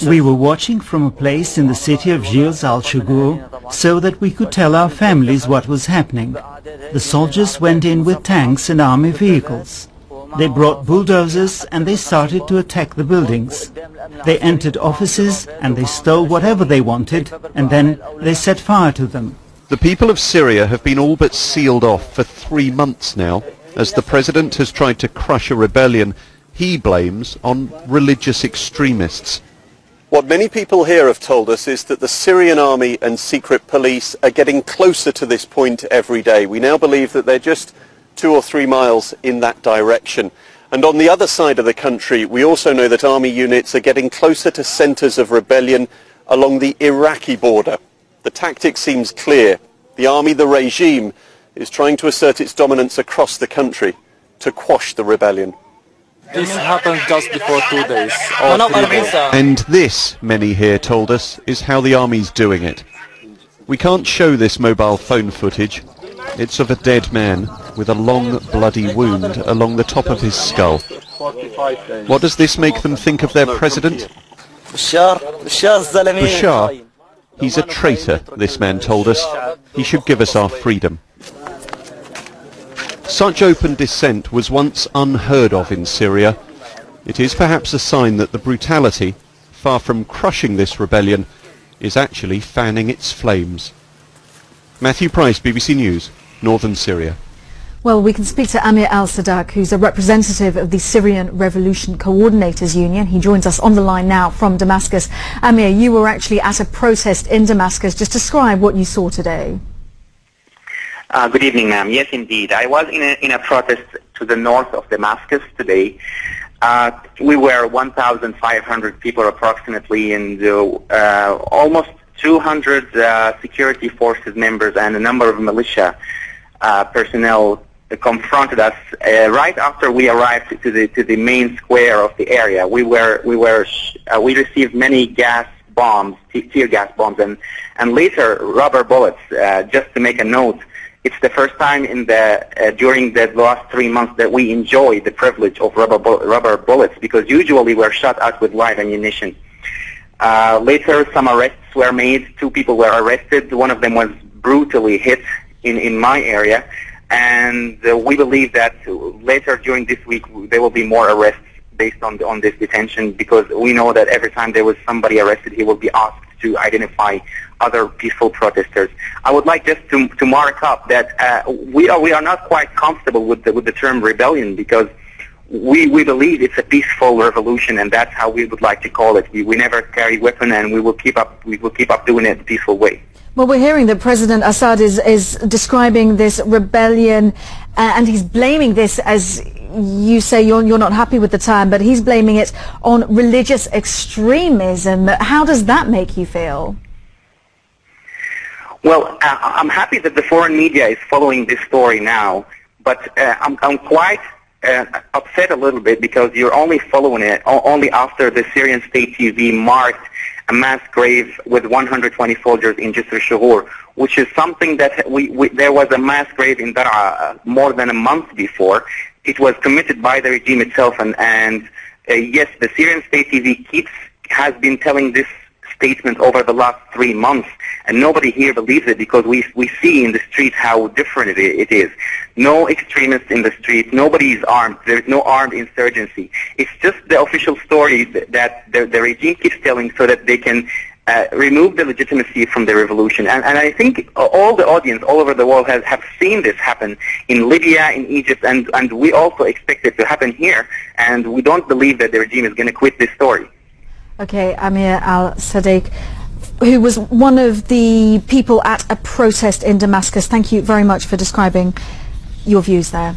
We were watching from a place in the city of Gilles al-Shugur so that we could tell our families what was happening. The soldiers went in with tanks and army vehicles. They brought bulldozers and they started to attack the buildings. They entered offices and they stole whatever they wanted, and then they set fire to them. The people of Syria have been all but sealed off for 3 months now, as the president has tried to crush a rebellion he blames on religious extremists. What many people here have told us is that the Syrian army and secret police are getting closer to this point every day. We now believe that they're just 2 or 3 miles in that direction. And on the other side of the country, we also know that army units are getting closer to centres of rebellion along the Iraqi border. The tactic seems clear. The army, the regime, is trying to assert its dominance across the country to quash the rebellion. This happened just before 2 days, or 3 days. And this, many here told us, is how the army's doing it. We can't show this mobile phone footage. It's of a dead man with a long bloody wound along the top of his skull. What does this make them think of their president? Bashar? He's a traitor, this man told us. He should give us our freedom. Such open dissent was once unheard of in Syria. It is perhaps a sign that the brutality, far from crushing this rebellion, is actually fanning its flames. Matthew Price, BBC News, Northern Syria. Well, we can speak to Amir al-Sadaq, who's a representative of the Syrian Revolution Coordinators Union. He joins us on the line now from Damascus. Amir, you were actually at a protest in Damascus. Just describe what you saw today. Good evening, ma'am. Yes, indeed. I was in a protest to the north of Damascus today. We were 1,500 people approximately, and almost 200 security forces members and a number of militia personnel confronted us right after we arrived to the main square of the area. We received many gas bombs, tear gas bombs, and later rubber bullets. Just to make a note, it's the first time during the last 3 months that we enjoy the privilege of rubber bullets, because usually we're shot at with live ammunition. Later, some arrests were made. 2 people were arrested. One of them was brutally hit in my area, and we believe that later during this week there will be more arrests based on this detention, because we know that every time there was somebody arrested, he will be asked to identify other peaceful protesters. I would like just to mark up that we are not quite comfortable with the term rebellion, because we believe it's a peaceful revolution, and that's how we would like to call it. We never carry weapon, and we will keep up doing it the peaceful way. Well, we're hearing that President Assad is describing this rebellion, and he's blaming this, as you say, you're not happy with the term, but he's blaming it on religious extremism. How does that make you feel? Well, I'm happy that the foreign media is following this story now, but I'm quite upset a little bit, because you're only following it only after the Syrian state TV marked a mass grave with 120 soldiers in Jisr al-Shugur, which is something that there was a mass grave in Dar'a more than a month before. It was committed by the regime itself, and yes, the Syrian state TV has been telling this statement over the last 3 months, and nobody here believes it, because we see in the street how different it is. No extremists in the street, nobody is armed, there is no armed insurgency. It's just the official story that the regime keeps telling, so that they can remove the legitimacy from the revolution. And I think all the audience all over the world have seen this happen in Libya, in Egypt, and we also expect it to happen here, and we don't believe that the regime is going to quit this story. Okay, Amir al-Sadaq, who was one of the people at a protest in Damascus. Thank you very much for describing your views there.